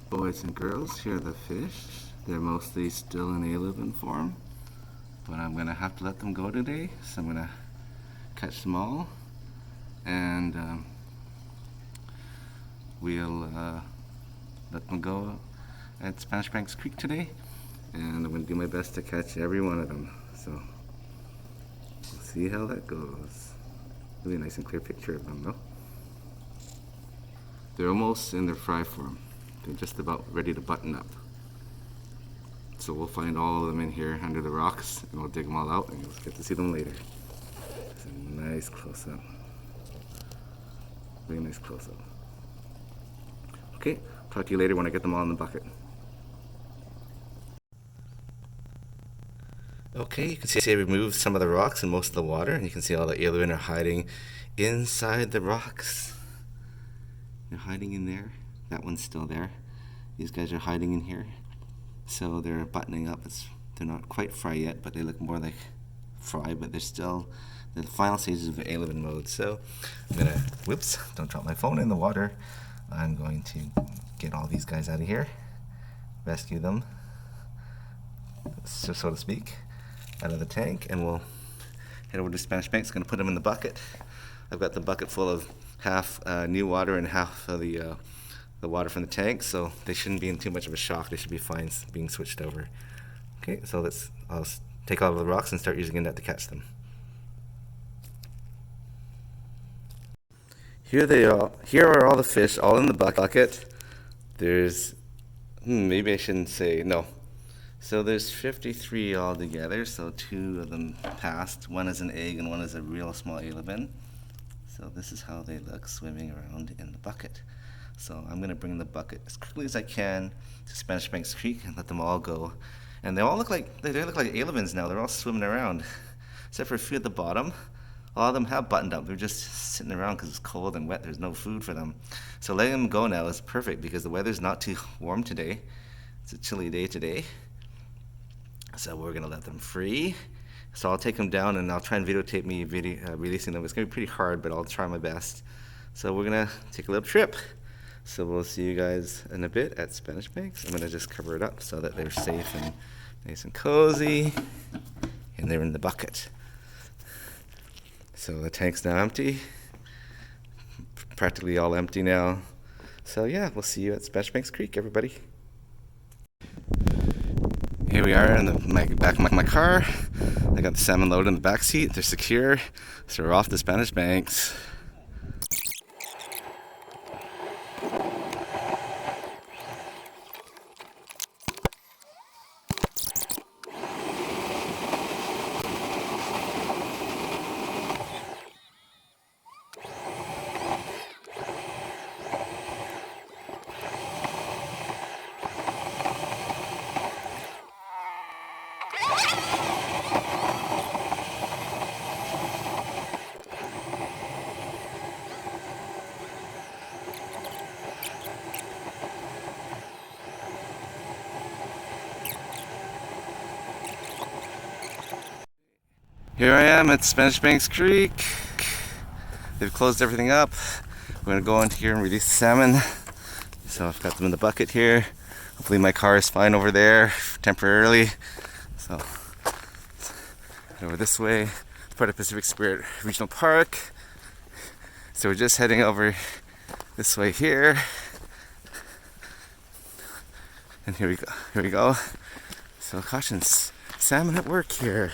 Boys and girls, here are the fish. They're mostly still in alevin form, but I'm gonna have to let them go today, so I'm gonna catch them all, and we'll let them go at Spanish Banks Creek today, and I'm gonna do my best to catch every one of them. So we'll see how that goes. Really nice and clear picture of them though. They're almost in their fry form. They're just about ready to button up. So we'll find all of them in here under the rocks, and we'll dig them all out, and you'll get to see them later. It's a nice close-up. Really nice close-up. Okay, talk to you later when I get them all in the bucket. Okay, you can see I removed some of the rocks and most of the water, and you can see all the alevin are hiding inside the rocks. They're hiding in there. That one's still there. These guys are hiding in here. So they're buttoning up. They're not quite fry yet, but they look more like fry, but they're still the final stages of the alevin mode. So I'm gonna, whoops, don't drop my phone in the water. I'm going to get all these guys out of here, rescue them, so to speak, out of the tank, and we'll head over to Spanish Banks. Gonna put them in the bucket. I've got the bucket full of half new water and half of the water from the tank, so they shouldn't be in too much of a shock. They should be fine being switched over. Okay, so I'll take all of the rocks and start using a net to catch them. Here they are. Here are all the fish, all in the bucket. There's, maybe I shouldn't say, no. So there's 53 altogether, so 2 of them passed. One is an egg and one is a real small alevin. So this is how they look swimming around in the bucket. So I'm going to bring the bucket as quickly as I can to Spanish Banks Creek and let them all go. And they all look like alevins now. They're all swimming around, except for a few at the bottom. All of them have buttoned up. They're just sitting around because it's cold and wet. There's no food for them. So letting them go now is perfect because the weather's not too warm today. It's a chilly day today. So we're going to let them free. So I'll take them down and I'll try and videotape me releasing them. It's going to be pretty hard, but I'll try my best. So we're going to take a little trip. So we'll see you guys in a bit at Spanish Banks. I'm going to just cover it up so that they're safe and nice and cozy. And they're in the bucket. So the tank's now empty. Practically all empty now. So yeah, we'll see you at Spanish Banks Creek, everybody. Here we are in the back of my car. I got the salmon loaded in the back seat. They're secure. So we're off to Spanish Banks. Here I am at Spanish Banks Creek. They've closed everything up. We're gonna go into here and release the salmon. So I've got them in the bucket here. Hopefully my car is fine over there temporarily. So over this way, it's part of Pacific Spirit Regional Park. So we're just heading over this way here. And here we go. So caution, salmon at work here.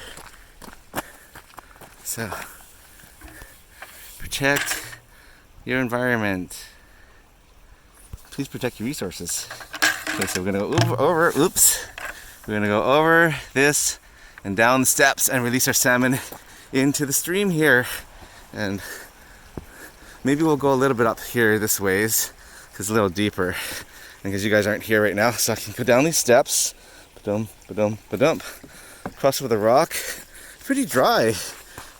So, protect your environment. Please protect your resources. Okay, so we're gonna go over, oops. We're gonna go over this and down the steps and release our salmon into the stream here. And maybe we'll go a little bit up here this ways, because it's a little deeper. And because you guys aren't here right now, so I can go down these steps, ba-dum, ba-dum, ba-dump, cross over the rock. Pretty dry.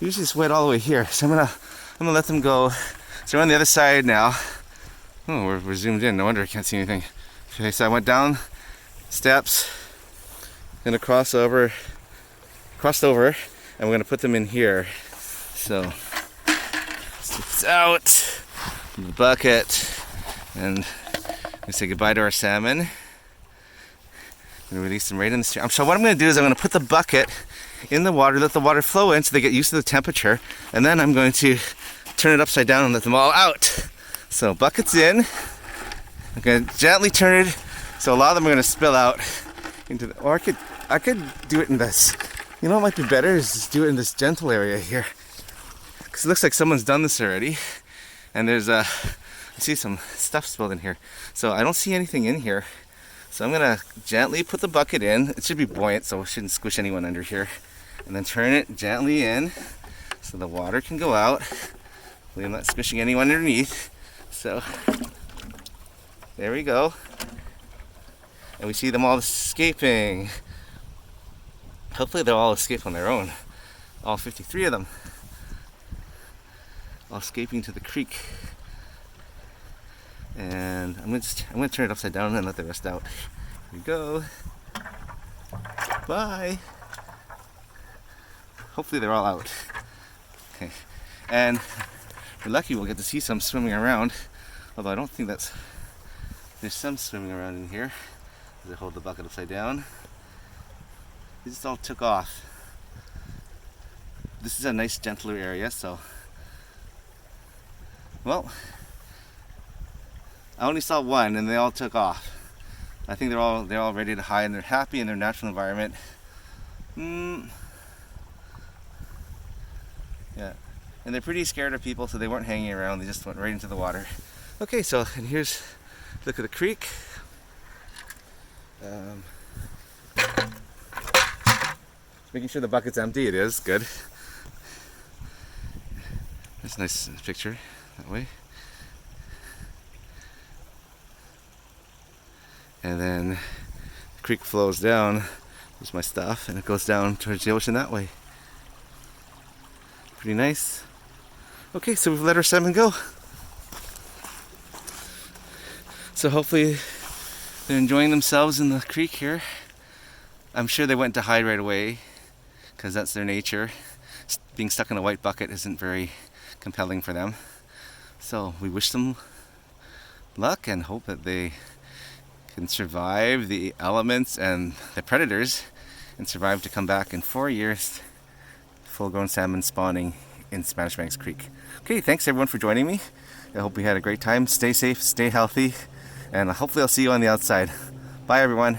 Usually it's wet all the way here, so I'm gonna let them go. So we're on the other side now. Oh, we're zoomed in. No wonder I can't see anything. Okay, so I went down steps, gonna crossed over, and we're gonna put them in here. So it's out from the bucket, and gonna say goodbye to our salmon. I'm gonna release them right in the stream. So what I'm gonna do is I'm gonna put the bucket in the water, let the water flow in so they get used to the temperature, and then I'm going to turn it upside down and let them all out. So bucket's in. I'm gonna gently turn it, so a lot of them are gonna spill out into the, or I could do it in this. You know what might be better is just do it in this gentle area here. Because it looks like someone's done this already. And there's I see some stuff spilled in here. So I don't see anything in here. So I'm gonna gently put the bucket in. It should be buoyant, so it shouldn't squish anyone under here. And then turn it gently in so the water can go out. Hopefully I'm not squishing anyone underneath. So there we go. And we see them all escaping. Hopefully they'll all escape on their own. All 53 of them. All escaping to the creek. And I'm gonna turn it upside down and let the rest out. Here we go. Bye. Hopefully they're all out. Okay. And if we're lucky, we'll get to see some swimming around. Although I don't think there's some swimming around in here. As I hold the bucket upside down. They just all took off. This is a nice gentler area, so. Well, I only saw one and they all took off. I think they're all ready to hide and they're happy in their natural environment. Yeah. And they're pretty scared of people, so they weren't hanging around, they just went right into the water. Okay, so and here's look at the creek. Making sure the bucket's empty. It is good. That's a nice picture that way. And then the creek flows down. There's my stuff, and it goes down towards the ocean that way. Pretty nice. Okay, so we've let our salmon go. So hopefully they're enjoying themselves in the creek here. I'm sure they went to hide right away because that's their nature. Being stuck in a white bucket isn't very compelling for them. So we wish them luck and hope that they can survive the elements and the predators and survive to come back in 4 years, full-grown salmon spawning in Spanish Banks Creek. Okay, thanks everyone for joining me. I hope we had a great time. Stay safe, stay healthy, and hopefully I'll see you on the outside. Bye everyone.